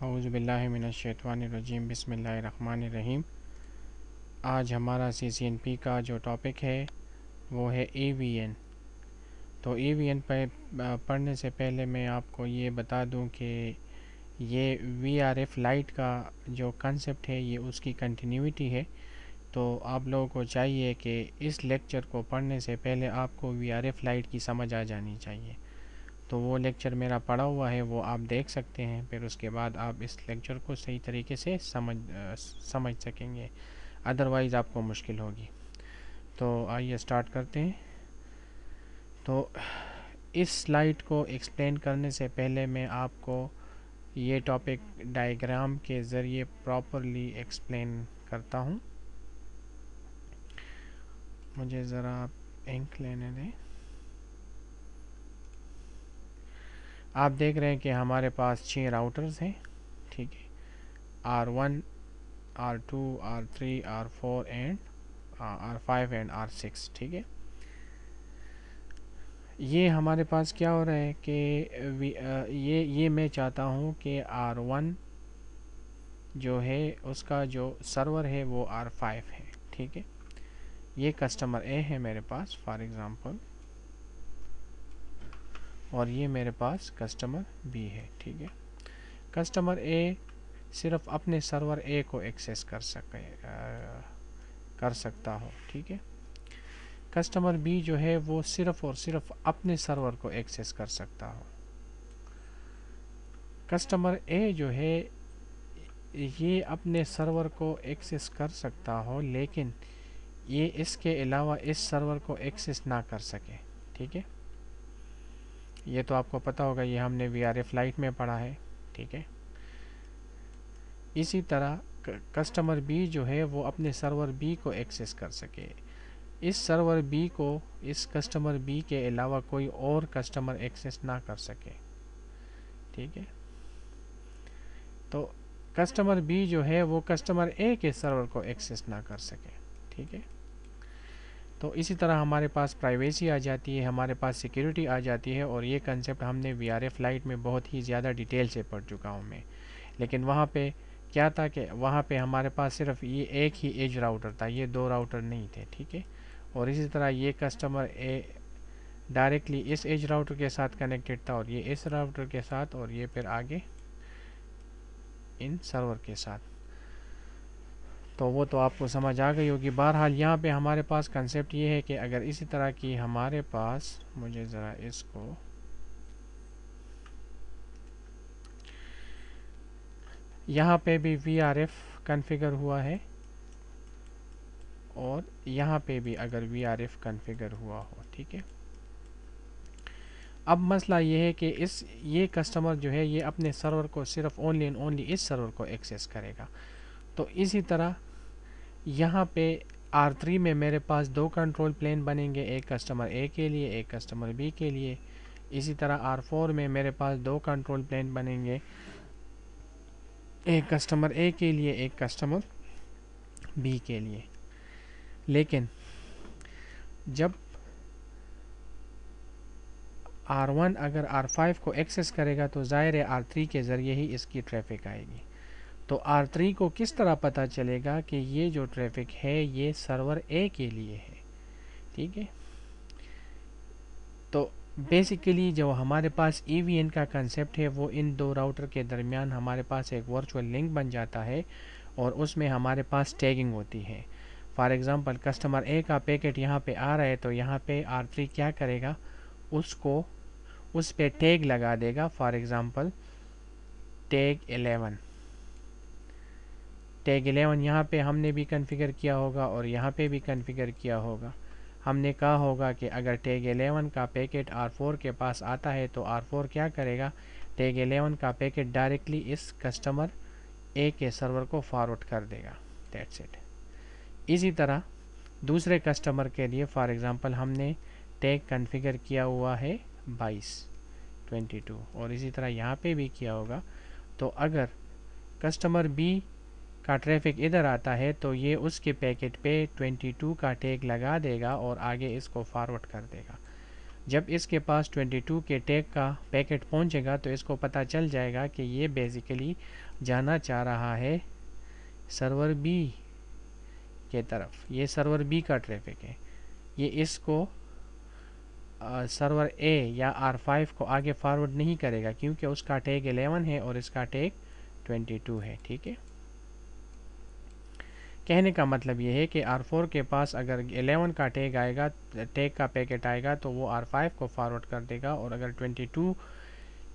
औज़ु बिल्लाहि मिनश्शैतानिर्रजीम बिस्मिल्लाहिर्रहमानिर्रहीम। आज हमारा CCNP का जो टॉपिक है वो है AVN। तो AVN पर पढ़ने से पहले मैं आपको ये बता दूं कि ये VRF लाइट का जो कंसेप्ट है ये उसकी कंटिन्यूटी है। तो आप लोगों को चाहिए कि इस लेक्चर को पढ़ने से पहले आपको VRF लाइट की समझ आ जानी चाहिए। तो वो लेक्चर मेरा पढ़ा हुआ है, वो आप देख सकते हैं, फिर उसके बाद आप इस लेक्चर को सही तरीके से समझ सकेंगे, अदरवाइज़ आपको मुश्किल होगी। तो आइए स्टार्ट करते हैं। तो इस स्लाइड को एक्सप्लेन करने से पहले मैं आपको ये टॉपिक डायग्राम के ज़रिए प्रॉपरली एक्सप्लेन करता हूँ। मुझे ज़रा इंक लेने दें। आप देख रहे हैं कि हमारे पास 6 राउटर्स हैं, ठीक है। R1, R2, R3, R4 and R5 and R6, ठीक है। ये हमारे पास क्या हो रहा है कि ये मैं चाहता हूँ कि R1 जो है उसका जो सर्वर है वो R5 है, ठीक है। ये कस्टमर A है मेरे पास फॉर एग्ज़ाम्पल, और ये मेरे पास कस्टमर B है, ठीक है। कस्टमर A सिर्फ अपने सर्वर A को एक्सेस कर सकता हो, ठीक है। कस्टमर B जो है वो सिर्फ और सिर्फ अपने सर्वर को एक्सेस कर सकता हो। कस्टमर A जो है ये अपने सर्वर को एक्सेस कर सकता हो, लेकिन ये इसके अलावा इस सर्वर को एक्सेस ना कर सके, ठीक है। ये तो आपको पता होगा, ये हमने VRF लाइट में पढ़ा है, ठीक है। इसी तरह कस्टमर B जो है वो अपने सर्वर B को एक्सेस कर सके। इस सर्वर B को इस कस्टमर B के अलावा कोई और कस्टमर एक्सेस ना कर सके, ठीक है। तो कस्टमर B जो है वो कस्टमर A के सर्वर को एक्सेस ना कर सके, ठीक है। तो इसी तरह हमारे पास प्राइवेसी आ जाती है, हमारे पास सिक्योरिटी आ जाती है, और ये कंसेप्ट हमने VRF लाइट में बहुत ही ज़्यादा डिटेल से पढ़ चुका हूँ मैं। लेकिन वहाँ पे क्या था कि वहाँ पे हमारे पास सिर्फ ये एक ही एज राउटर था, ये 2 राउटर नहीं थे, ठीक है। और इसी तरह ये कस्टमर A डायरेक्टली इस एज राउटर के साथ कनेक्टेड था, और ये इस राउटर के साथ, और ये फिर आगे इन सर्वर के साथ। तो वो तो आपको समझ आ गई होगी। बहरहाल यहाँ पे हमारे पास कंसेप्ट ये है कि अगर इसी तरह की हमारे पास, मुझे ज़रा इसको यहाँ पे भी VRF कॉन्फ़िगर हुआ है, और यहाँ पे भी अगर VRF कॉन्फ़िगर हुआ हो, ठीक है। अब मसला ये है कि ये कस्टमर जो है ये अपने सर्वर को सिर्फ ओनली एंड ओनली इस सर्वर को एक्सेस करेगा। तो इसी तरह यहाँ पे R3 में मेरे पास 2 कंट्रोल प्लेन बनेंगे, एक कस्टमर A के लिए, एक कस्टमर B के लिए। इसी तरह R4 में मेरे पास 2 कंट्रोल प्लेन बनेंगे, एक कस्टमर A के लिए, एक कस्टमर B के लिए। लेकिन जब R1 अगर R5 को एक्सेस करेगा तो ज़ाहिर है R3 के ज़रिए ही इसकी ट्रैफिक आएगी। तो R3 को किस तरह पता चलेगा कि ये जो ट्रैफिक है ये सर्वर A के लिए है, ठीक है। तो बेसिकली जो हमारे पास EVN का कंसेप्ट है वो इन 2 राउटर के दरमियान हमारे पास एक वर्चुअल लिंक बन जाता है, और उसमें हमारे पास टैगिंग होती है। फॉर एग्ज़ाम्पल कस्टमर A का पैकेट यहाँ पे आ रहा है, तो यहाँ पे R3 क्या करेगा, उसको उस पे टैग लगा देगा, फॉर एग्ज़ाम्पल टैग 11। टैग 11 यहाँ पे हमने भी कॉन्फ़िगर किया होगा और यहाँ पे भी कॉन्फ़िगर किया होगा। हमने कहा होगा कि अगर टैग 11 का पैकेट R4 के पास आता है तो R4 क्या करेगा, टैग 11 का पैकेट डायरेक्टली इस कस्टमर A के सर्वर को फॉरवर्ड कर देगा, दैट्स इट। इसी तरह दूसरे कस्टमर के लिए फॉर एग्ज़ाम्पल हमने टैग कॉन्फ़िगर किया हुआ है 22, और इसी तरह यहाँ पे भी किया होगा। तो अगर कस्टमर B का ट्रैफिक इधर आता है तो ये उसके पैकेट पे 22 का टैग लगा देगा और आगे इसको फॉरवर्ड कर देगा। जब इसके पास 22 के टैग का पैकेट पहुंचेगा तो इसको पता चल जाएगा कि ये बेसिकली जाना चाह रहा है सर्वर बी के तरफ। ये सर्वर बी का ट्रैफिक है। ये इसको सर्वर ए या R5 को आगे फॉरवर्ड नहीं करेगा क्योंकि उसका टैग 11 है और इसका टैग 22 है। ठीक है, कहने का मतलब ये है कि R4 के पास अगर 11 का टैग आएगा, टैग का पैकेट आएगा, तो वो R5 को फॉरवर्ड कर देगा, और अगर 22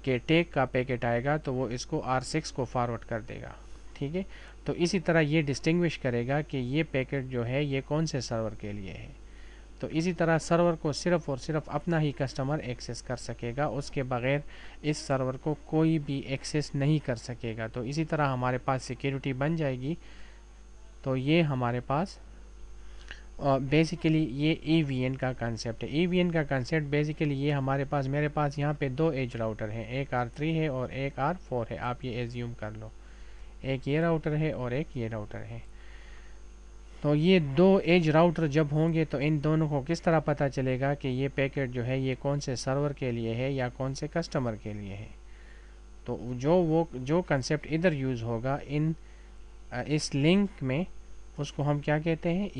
के टैग का पैकेट आएगा तो वो इसको R6 को फॉरवर्ड कर देगा। ठीक है, तो इसी तरह ये डिस्टिंग्विश करेगा कि ये पैकेट जो है ये कौन से सर्वर के लिए है। तो इसी तरह सर्वर को सिर्फ़ और सिर्फ अपना ही कस्टमर एक्सेस कर सकेगा, उसके बगैर इस सर्वर को कोई भी एक्सेस नहीं कर सकेगा। तो इसी तरह हमारे पास सिक्योरिटी बन जाएगी। तो ये हमारे पास बेसिकली ये EVN का कंसेप्ट है। EVN का कंसेप्ट बेसिकली ये हमारे पास, मेरे पास यहाँ पे 2 एज राउटर हैं, एक R3 है और एक R4 है। आप ये एज्यूम कर लो, एक ये राउटर है और एक ये राउटर है। तो ये 2 एज राउटर जब होंगे तो इन दोनों को किस तरह पता चलेगा कि ये पैकेट जो है ये कौन से सर्वर के लिए है या कौन से कस्टमर के लिए है। तो जो कंसेप्ट इधर यूज़ होगा इस लिंक में, उसको हम क्या कहते हैं,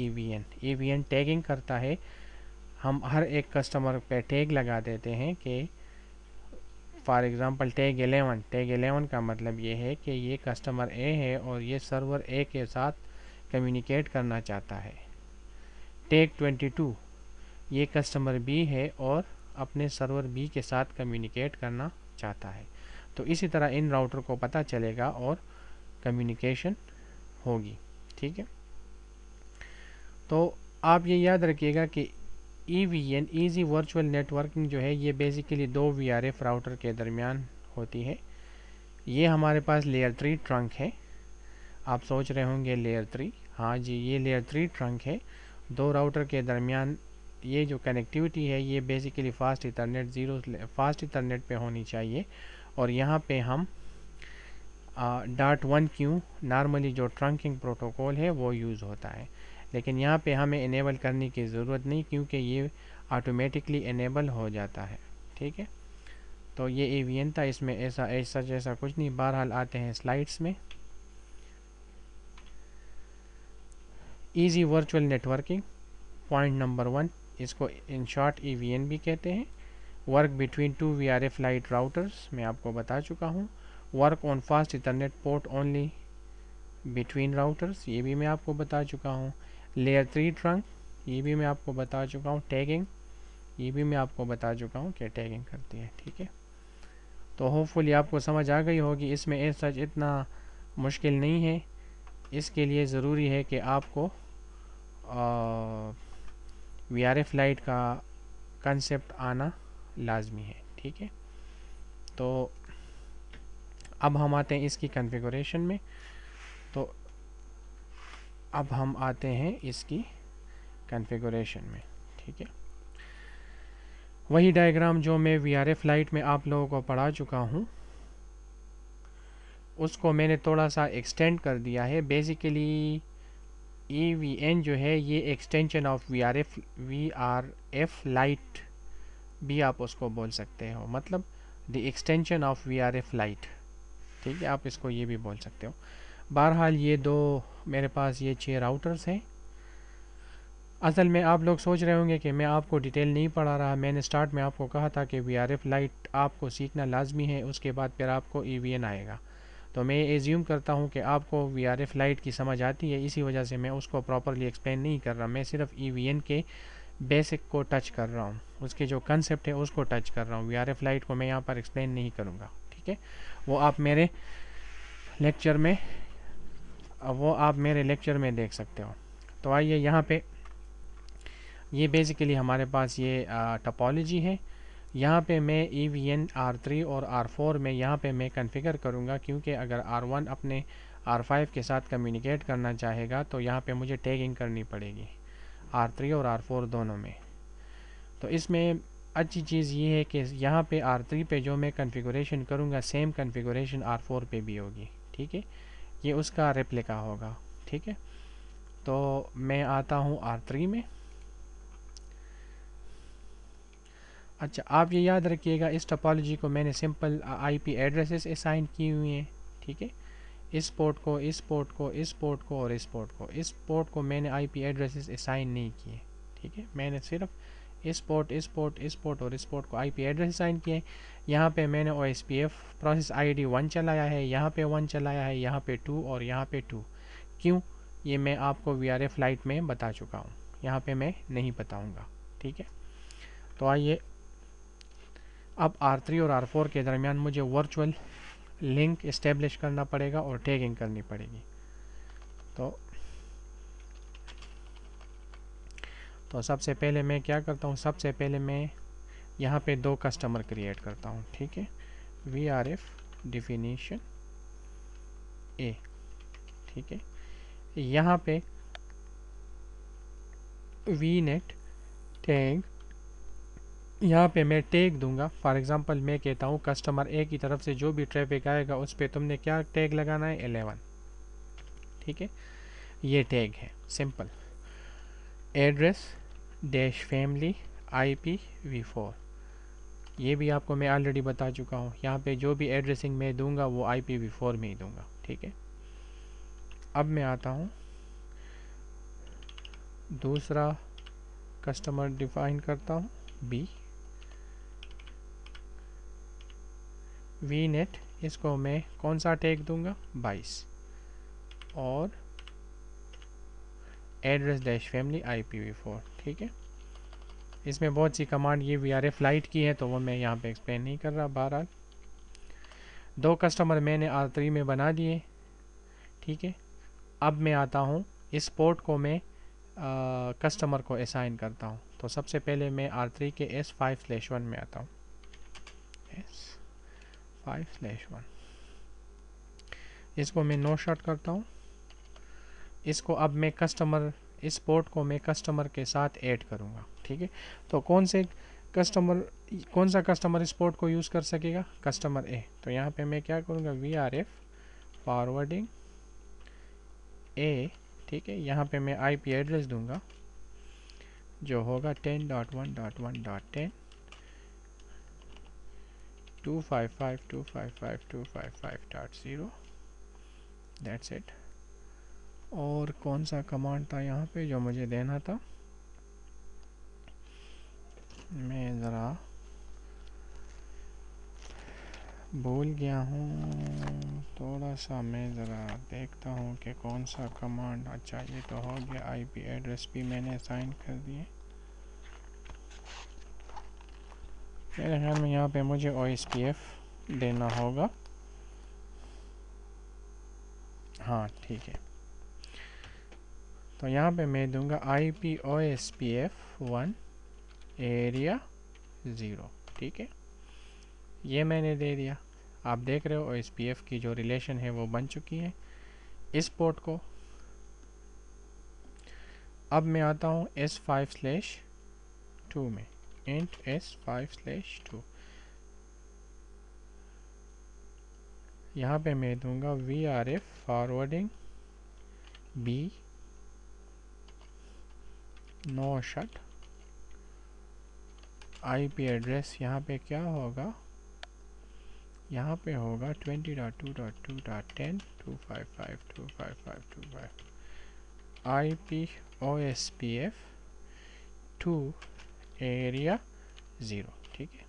EVN टैगिंग करता है। हम हर एक कस्टमर पे टैग लगा देते हैं कि फॉर एग्ज़ाम्पल टैग 11 का मतलब ये है कि ये कस्टमर ए है और ये सर्वर ए के साथ कम्युनिकेट करना चाहता है। टैग 22 ये कस्टमर बी है और अपने सर्वर बी के साथ कम्युनिकेट करना चाहता है। तो इसी तरह इन राउटर को पता चलेगा और कम्युनिकेशन होगी। ठीक है, तो आप ये याद रखिएगा कि EVN ईजी वर्चुअल नेटवर्किंग जो है ये बेसिकली 2 VRF राउटर के दरमियान होती है। ये हमारे पास लेयर 3 ट्रंक है। आप सोच रहे होंगे लेयर 3, हाँ जी, ये लेयर 3 ट्रंक है। 2 राउटर के दरमियान ये जो कनेक्टिविटी है ये बेसिकली फास्ट इथरनेट पे होनी चाहिए। और यहाँ पे हम .1Q नॉर्मली जो ट्रंकिंग प्रोटोकॉल है वो यूज़ होता है, लेकिन यहाँ पे हमें इनेबल करने की ज़रूरत नहीं क्योंकि ये ऑटोमेटिकली इनेबल हो जाता है। ठीक है, तो ये EVN था, इसमें ऐसा कुछ नहीं। बहरहाल आते हैं स्लाइड्स में। Easy virtual networking point number 1, इसको इन शॉर्ट EVN भी कहते हैं। Work between 2 VRF light routers मैं आपको बता चुका हूँ। Work on fast Ethernet port only between routers, ये भी मैं आपको बता चुका हूँ। लेयर 3 ट्रंक, ये भी मैं आपको बता चुका हूँ। टैगिंग, ये भी मैं आपको बता चुका हूँ कि टैगिंग करती है। ठीक है, तो होपफुली आपको समझ आ गई होगी। इसमें ऐसा इतना मुश्किल नहीं है। इसके लिए ज़रूरी है कि आपको VRF लाइट का कंसेप्ट आना लाजमी है। ठीक है, तो अब हम आते हैं इसकी कॉन्फ़िगरेशन में। तो अब हम आते हैं इसकी कॉन्फ़िगरेशन में। ठीक है, वही डायग्राम जो मैं VRF लाइट में आप लोगों को पढ़ा चुका हूँ उसको मैंने थोड़ा सा एक्सटेंड कर दिया है। बेसिकली EVN जो है ये एक्सटेंशन ऑफ VRF लाइट भी आप उसको बोल सकते हो, मतलब the extension of VRF light. ठीक है, आप इसको ये भी बोल सकते हो। बहरहाल ये मेरे पास ये 6 राउटर्स हैं। असल में आप लोग सोच रहे होंगे कि मैं आपको डिटेल नहीं पढ़ा रहा। मैंने स्टार्ट में आपको कहा था कि VRF लाइट आपको सीखना लाजमी है, उसके बाद फिर आपको EVN आएगा। तो मैं एज्यूम करता हूँ कि आपको VRF लाइट की समझ आती है, इसी वजह से मैं उसको प्रॉपरली एक्सप्लेन नहीं कर रहा। मैं सिर्फ EVN के बेसिक को टच कर रहा हूँ, उसके जो कंसेप्ट है उसको टच कर रहा हूँ। VRF लाइट को मैं यहाँ पर एक्सप्लेन नहीं करूँगा। ठीक है, वो आप मेरे लेक्चर में देख सकते हो। तो आइए यहाँ पे, ये बेसिकली हमारे पास ये टोपोलॉजी है। यहाँ पे मैं EVN R3 और R4 में यहाँ पे मैं कॉन्फ़िगर करूँगा, क्योंकि अगर R1 अपने R5 के साथ कम्युनिकेट करना चाहेगा तो यहाँ पे मुझे टैगिंग करनी पड़ेगी R3 और R4 दोनों में। तो इसमें अच्छी चीज़ ये है कि यहाँ पे R3 पे जो मैं कॉन्फ़िगरेशन करूँगा सेम कॉन्फ़िगरेशन R4 पे भी होगी। ठीक है, ये उसका रेप्लिका होगा। ठीक है, तो मैं आता हूँ R3 में। अच्छा, आप ये याद रखिएगा, इस टोपोलॉजी को मैंने सिंपल आईपी एड्रेसेस असाइन की हुई हैं, ठीक है। इस पोर्ट को, इस पोर्ट को, इस पोर्ट को और इस पोर्ट को, इस पोर्ट को मैंने आईपी एड्रेसेस असाइन नहीं किए, ठीक है। मैंने सिर्फ इस पोर्ट, इस पोर्ट, इस पोर्ट और इस पोर्ट को आईपी एड्रेस असाइन किए। यहाँ पे मैंने OSPF प्रोसेस आईडी 1 चलाया है, यहाँ पे 1 चलाया है, यहाँ पे 2 और यहाँ पे 2। क्यों, ये मैं आपको VRF लाइट में बता चुका हूँ, यहाँ पे मैं नहीं बताऊँगा, ठीक है। तो आइए, अब R3 और R4 के दरमियान मुझे वर्चुअल लिंक इस्टेब्लिश करना पड़ेगा और टैगिंग करनी पड़ेगी। तो सबसे पहले मैं क्या करता हूँ, सबसे पहले मैं यहाँ पे 2 कस्टमर क्रिएट करता हूँ, ठीक है। VRF डिफिनीशन A, ठीक है। यहाँ पे VNet टैग, यहाँ पे मैं टैग दूंगा। फॉर एग्जांपल मैं कहता हूँ कस्टमर A की तरफ से जो भी ट्रैफिक आएगा उस पर तुमने क्या टैग लगाना है, 11, ठीक है। ये टैग है simple. Address dash family IPv4, ये भी आपको मैं ऑलरेडी बता चुका हूँ। यहाँ पे जो भी एड्रेसिंग मैं दूंगा वो IPv4 में ही दूंगा, ठीक है। अब मैं आता हूँ, दूसरा कस्टमर डिफाइन करता हूँ B, VNet, इसको मैं कौन सा टैग दूंगा, 22, और एड्रेस डैश फैमिली IPv4, ठीक है। इसमें बहुत सी कमांड ये VRF लाइट की है तो वो मैं यहाँ पे एक्सप्लेन नहीं कर रहा। बहरहाल 2 कस्टमर मैंने R3 में बना दिए, ठीक है। अब मैं आता हूँ, इस पोर्ट को मैं कस्टमर को असाइन करता हूँ। तो सबसे पहले मैं R3 के S5/1 में आता हूँ, S5/1, इसको मैं नो शॉट करता हूँ। इसको अब मैं कस्टमर, इस पोर्ट को मैं कस्टमर के साथ ऐड करूँगा, ठीक है। तो कौन सा कस्टमर इस पोर्ट को यूज़ कर सकेगा, कस्टमर A। तो यहाँ पे मैं क्या करूँगा, VRF फॉरवर्डिंग A, ठीक है। यहाँ पे मैं IP एड्रेस दूंगा जो होगा 10.1.1.10 255.255.255.0, दैट्स इट। और कौन सा कमांड था यहाँ पे जो मुझे देना था, मैं ज़रा भूल गया हूँ, थोड़ा सा मैं ज़रा देखता हूँ कि कौन सा कमांड। अच्छा, ये तो हो गया, IP एड्रेस भी मैंने असाइन कर दिए। मेरे ख्याल में यहाँ पे मुझे OSPF देना होगा, हाँ ठीक है। तो यहाँ पे मैं दूंगा IP OSPF 1 एरिया 0, ठीक है। ये मैंने दे दिया। आप देख रहे हो OSPF की जो रिलेशन है वो बन चुकी है इस पोर्ट को। अब मैं आता हूँ S5/2 में, int S5/2, यहाँ पे मैं दूंगा VRF forwarding B, no shut. IP address यहाँ पे क्या होगा, यहाँ पे होगा 20.2.2.10 255.255.25 IP OSPF 2 एरिया 0, ठीक है।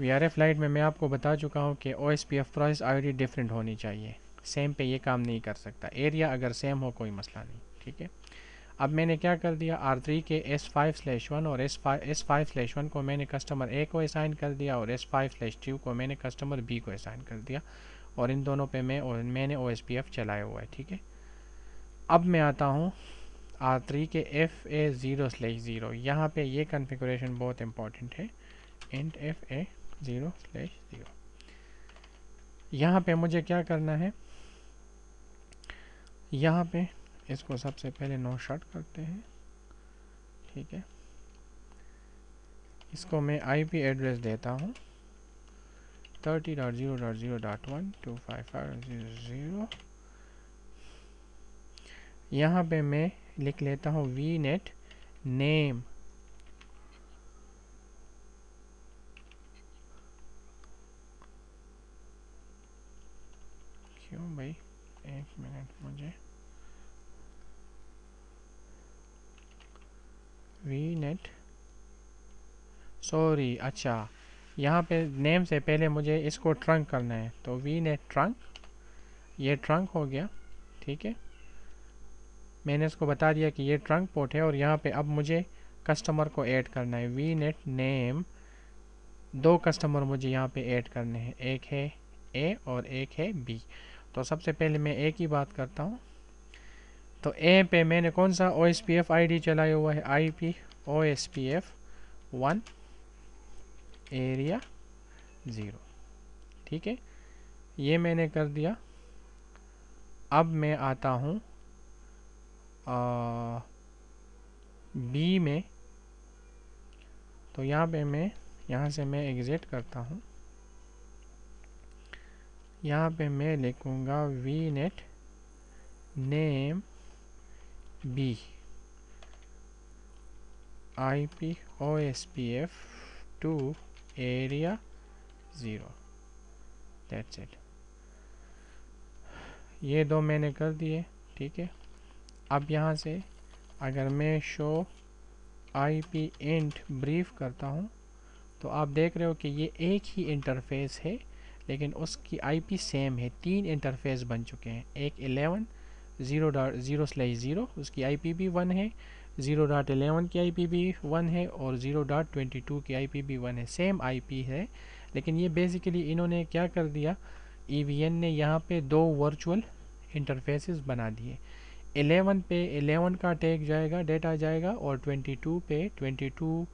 VRF लाइट में मैं आपको बता चुका हूँ कि OSPF प्रोसेस आईडी डिफरेंट होनी चाहिए, सेम पे ये काम नहीं कर सकता। एरिया अगर सेम हो कोई मसला नहीं, ठीक है। अब मैंने क्या कर दिया, R3 के S5/1 और S5/1 को मैंने कस्टमर A को असाइन कर दिया और S5/2 को मैंने कस्टमर B को असाइन कर दिया, और इन दोनों पे मैंने OSPF चलाया हुआ है, ठीक है। अब मैं आता हूँ R3 के FA0/0, यहाँ पे ये कॉन्फ़िगरेशन बहुत इंपॉर्टेंट है, int FA0/0। यहाँ पे मुझे क्या करना है, यहाँ पे इसको सबसे पहले नो शॉट करते हैं, ठीक है। इसको मैं IP एड्रेस देता हूँ 30.0.0.1 255.0. यहाँ पे मैं लिख लेता हूँ VNet नेम क्यों भाई, एक मिनट, मुझे वी नेट, सॉरी, अच्छा यहाँ पे नेम से पहले मुझे इसको ट्रंक करना है, तो वी नेट ट्रंक, ये ट्रंक हो गया, ठीक है। मैंने इसको बता दिया कि ये ट्रंक पोर्ट है और यहाँ पे अब मुझे कस्टमर को ऐड करना है। वी नेट नेम, दो कस्टमर मुझे यहाँ पे ऐड करने हैं, एक है ए और एक है बी। तो सबसे पहले मैं ए की बात करता हूँ। तो ए पे मैंने कौन सा O S P F I D चलाया हुआ है, I P O S P F 1 area 0, ठीक है, ये मैंने कर दिया। अब मैं आता हूँ बी में, तो यहाँ पे मैं, यहाँ से मैं एग्ज़िट करता हूँ। यहाँ पे मैं लिखूँगा V net name B I P O S P F 2 area 0, that's it. ये दो मैंने कर दिए, ठीक है। अब यहाँ से अगर मैं show I P int brief करता हूँ, तो आप देख रहे हो कि ये एक ही इंटरफेस है, लेकिन उसकी आईपी सेम है। तीन इंटरफेस बन चुके हैं, एक 11 0.0/0, उसकी आईपी भी 1 है, 0.11 की आईपी भी 1 है और 0.22 की आईपी भी 1 है, सेम आईपी है। लेकिन ये बेसिकली इन्होंने क्या कर दिया, ईवीएन ने यहाँ पे दो वर्चुअल इंटरफेसेस बना दिए। 11 पे 11 का टैग जाएगा, डेटा जाएगा, और 22 पे 22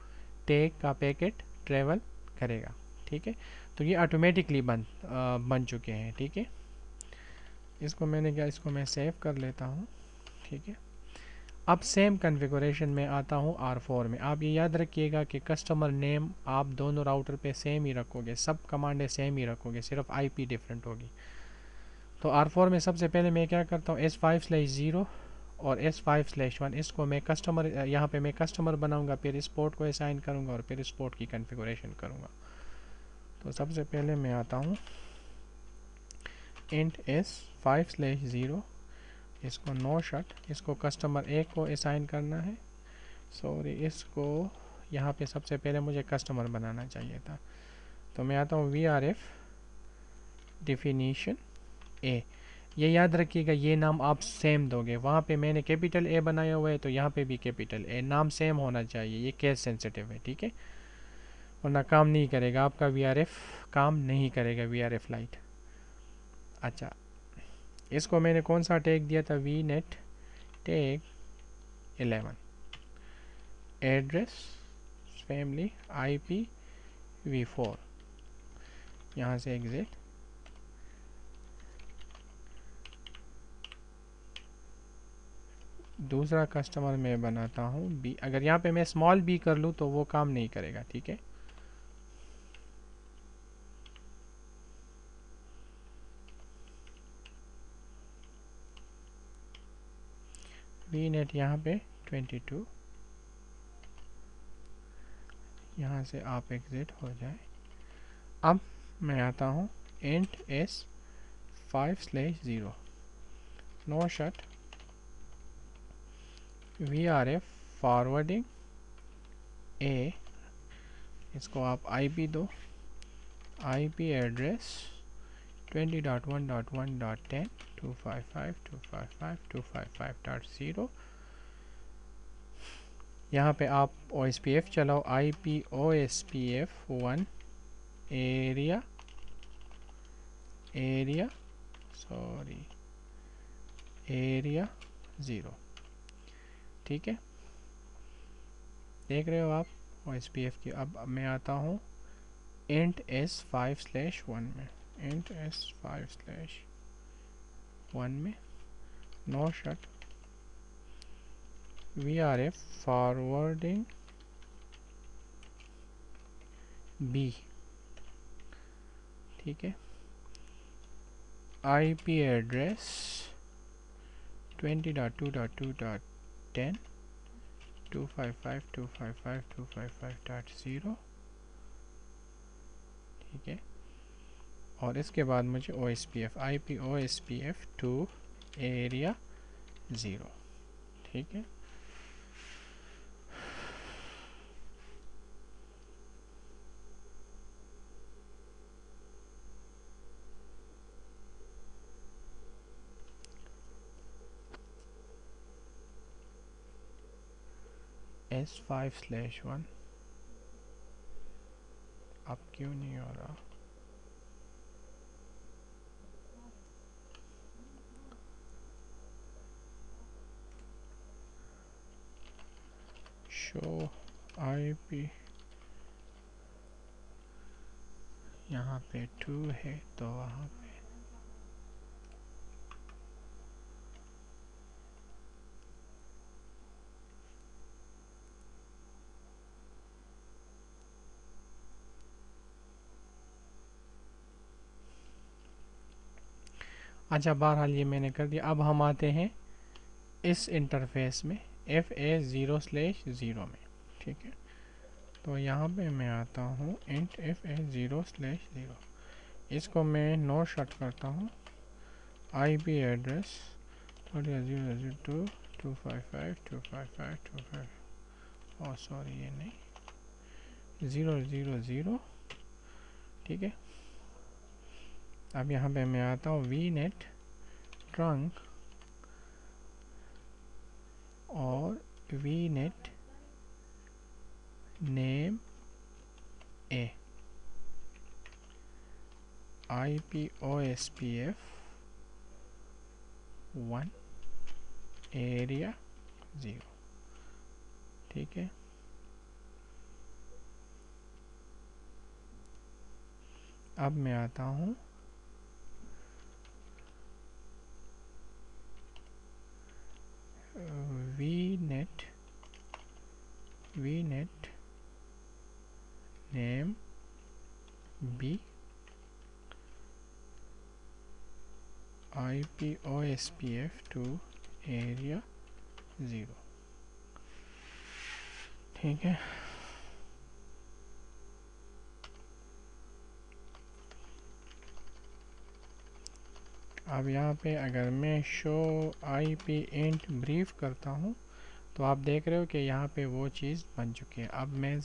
टैग का पैकेट ट्रेवल करेगा, ठीक है। तो ये ऑटोमेटिकली बन चुके हैं, ठीक है। इसको मैंने क्या, इसको मैं सेव कर लेता हूँ, ठीक है। अब सेम कॉन्फ़िगरेशन में आता हूँ R4 में। आप ये याद रखिएगा कि कस्टमर नेम आप दोनों राउटर पे सेम ही रखोगे, सब कमांडें सेम ही रखोगे, सिर्फ आईपी डिफरेंट होगी। तो R4 में सबसे पहले मैं क्या करता हूँ, S5/0 और S5/1, इसको मैं कस्टमर, यहाँ पे मैं कस्टमर बनाऊंगा, फिर इस पोर्ट को असाइन करूँगा और फिर इस पोर्ट की कॉन्फ़िगरेशन करूँगा। तो सबसे पहले मैं आता हूँ इंट S5/0, इसको नो शट, इसको कस्टमर एक को असाइन करना है, सॉरी, इसको यहाँ पे सबसे पहले मुझे कस्टमर बनाना चाहिए था। तो मैं आता हूँ VRF डिफिनीशन ए, ये याद रखिएगा, ये नाम आप सेम दोगे। वहाँ पे मैंने कैपिटल ए बनाया हुआ है, तो यहाँ पे भी कैपिटल ए, नाम सेम होना चाहिए, ये केस सेंसिटिव है, ठीक है, वरना काम नहीं करेगा आपका VRF, काम नहीं करेगा VRF लाइट। अच्छा, इसको मैंने कौन सा टैग दिया था, V net tag 11, address family IP V4, यहाँ से एग्जिट। दूसरा कस्टमर मैं बनाता हूँ बी। अगर यहाँ पे मैं स्मॉल बी कर लूँ तो वो काम नहीं करेगा, ठीक है। वी नेट यहाँ पे 22, यहाँ से आप एग्जिट हो जाए। अब मैं आता हूँ int S5/0, no shut, VRF forwarding A, इसको आप IP दो, IP एड्रेस 20.1.1.10.255.255.255.0, यहाँ पे आप OSPF चलाओ, IP OSPF 1 area sorry area 0, ठीक है, देख रहे हो आप OSPF की। अब मैं आता हूँ इंट S5/1 में, इंट S5/1 में no shut, VRF forwarding B, ठीक है, IP एड्रेस 20.2.2.10.255.255.255.0, ठीक है, और इसके बाद मुझे OSPF IP OSPF two area 0, ठीक है। S5/1 अब क्यों नहीं हो रहा? शो IP यहाँ पे 2 है तो वहाँ पे अच्छा, बहरहाल ये मैंने कर दिया। अब हम आते हैं इस इंटरफेस में FA0/0 में, ठीक है। तो यहाँ पे मैं आता हूँ इंट FA0/0, इसको मैं नो शट करता हूँ। IP एड्रेस 30.0.2.255.255.255, और सॉरी ये नहीं 0.0.0, ठीक है। अब यहाँ पे मैं आता हूँ VNet ट्रंक और VNet name A IP OSPF 1 area 0, ठीक है। अब मैं आता हूँ VNet name B IP OSPF two area 0, ठीक है। अब यहाँ पे अगर मैं शो IP इंट ब्रीफ करता हूँ तो आप देख रहे हो कि यहाँ पे वो चीज़ बन चुकी है। अब मैं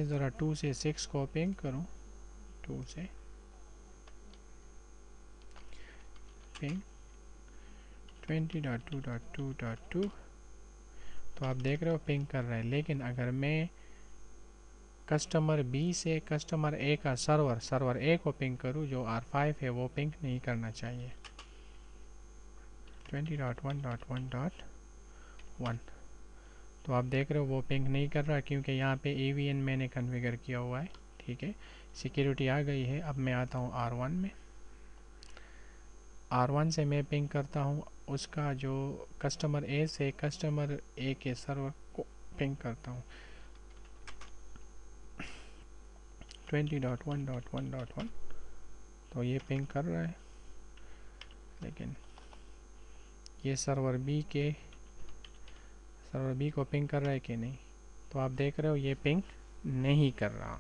ज़रा 2 से 6 को पिंग करूँ, 2 से पिंग 20.2.2.2, तो आप देख रहे हो पिंग कर रहा है। लेकिन अगर मैं कस्टमर B से कस्टमर A का सर्वर A को पिंग करूँ जो R5 है, वो पिंग नहीं करना चाहिए। 20.1.1.1, तो आप देख रहे हो वो पिंग नहीं कर रहा क्योंकि यहाँ पे AVN मैंने कॉन्फ़िगर किया हुआ है, ठीक है। सिक्योरिटी आ गई है। अब मैं आता हूँ R1 में। R1 से मैं पिंग करता हूँ उसका जो कस्टमर A से कस्टमर A के सर्वर को पिंग करता हूँ 20.1.1.1, तो ये पिंग कर रहा है। लेकिन ये सर्वर B को पिंग कर रहा है कि नहीं, तो आप देख रहे हो ये पिंग नहीं कर रहा,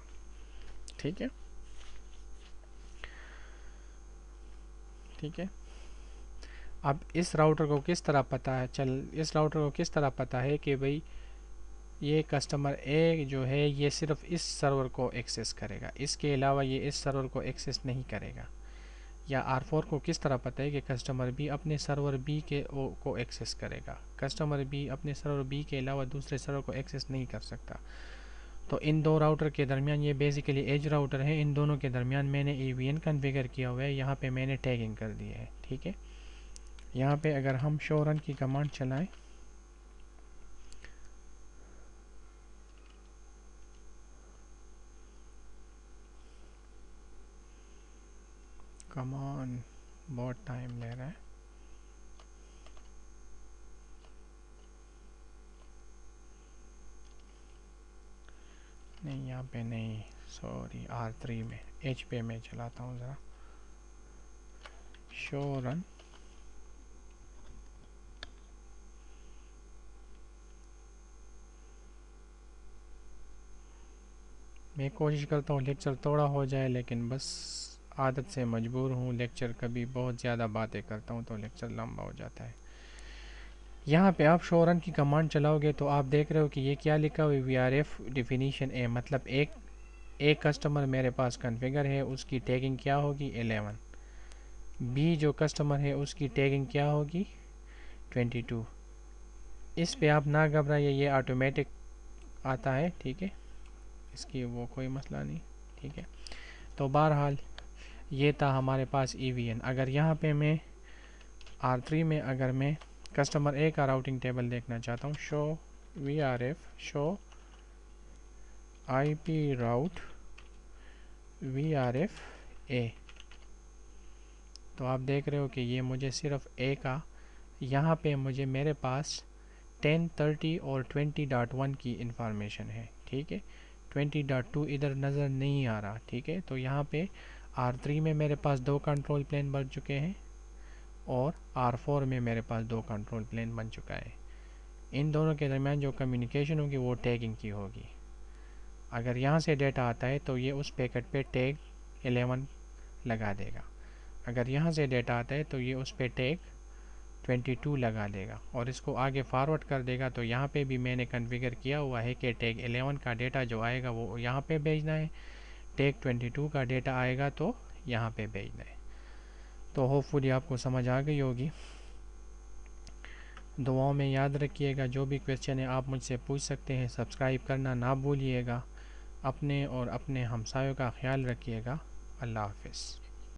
ठीक है, ठीक है। अब इस राउटर को किस तरह पता है कि भाई ये कस्टमर A जो है ये सिर्फ इस सर्वर को एक्सेस करेगा, इसके अलावा ये इस सर्वर को एक्सेस नहीं करेगा। या R4 को किस तरह पता है कि कस्टमर B अपने सर्वर B को एक्सेस करेगा। कस्टमर B अपने सर्वर B के अलावा दूसरे सर्वर को एक्सेस नहीं कर सकता। तो इन दो राउटर के दरमियान, ये बेसिकली एज राउटर है, इन दोनों के दरमियान मैंने AVN कॉन्फ़िगर किया हुआ है। यहाँ पे मैंने टैगिंग कर दी है, ठीक है। यहाँ पे अगर हम शो रन की कमांड चलाएं, कमांड बहुत टाइम ले रहा है। नहीं, यहाँ पे नहीं, सॉरी, R3 में H पे मैं चलाता हूँ ज़रा। शो रन, मैं कोशिश करता हूँ लेक्चर थोड़ा हो जाए, लेकिन बस आदत से मजबूर हूँ। लेक्चर कभी बहुत ज़्यादा बातें करता हूँ तो लेक्चर लंबा हो जाता है। यहाँ पे आप शो रन की कमांड चलाओगे तो आप देख रहे हो कि ये क्या लिखा हुआ है, VRF डेफिनीशन ए, मतलब एक कस्टमर मेरे पास कॉन्फ़िगर है, उसकी टैगिंग क्या होगी 11। बी जो कस्टमर है उसकी टैगिंग क्या होगी 22। इस पे आप ना घबराइए, ये ऑटोमेटिक आता है, ठीक है, इसकी वो कोई मसला नहीं, ठीक है। तो बहरहाल ये था हमारे पास EVN। अगर यहाँ पे मैं R3 में अगर मैं कस्टमर ए का राउटिंग टेबल देखना चाहता हूँ, शो VRF शो IP राउट VRF ए, तो आप देख रहे हो कि ये मुझे सिर्फ ए का, यहाँ पे मुझे मेरे पास 10, 30 और 20.1 की इंफॉर्मेशन है, ठीक है। 20.2 इधर नज़र नहीं आ रहा, ठीक है। तो यहाँ पे R3 में मेरे पास 2 कंट्रोल प्लेन बन चुके हैं और R4 में मेरे पास 2 कंट्रोल प्लेन बन चुका है। इन दोनों के दरमियान जो कम्युनिकेशन होगी वो टैगिंग की होगी। अगर यहाँ से डेटा आता है तो ये उस पैकेट पे टैग 11 लगा देगा। अगर यहाँ से डेटा आता है तो ये उस पे टैग 22 लगा देगा और इसको आगे फॉरवर्ड कर देगा। तो यहाँ पे भी मैंने कॉन्फ़िगर किया हुआ है कि टैग 11 का डेटा जो आएगा वो यहाँ पे भेजना है, टैग 22 का डेटा आएगा तो यहाँ पे भेजना है। तो होपफुली आपको समझ आ गई होगी। दुआओं में याद रखिएगा, जो भी क्वेश्चन है आप मुझसे पूछ सकते हैं। सब्सक्राइब करना ना भूलिएगा। अपने और अपने हमसायों का ख्याल रखिएगा। अल्लाह हाफ़िज़।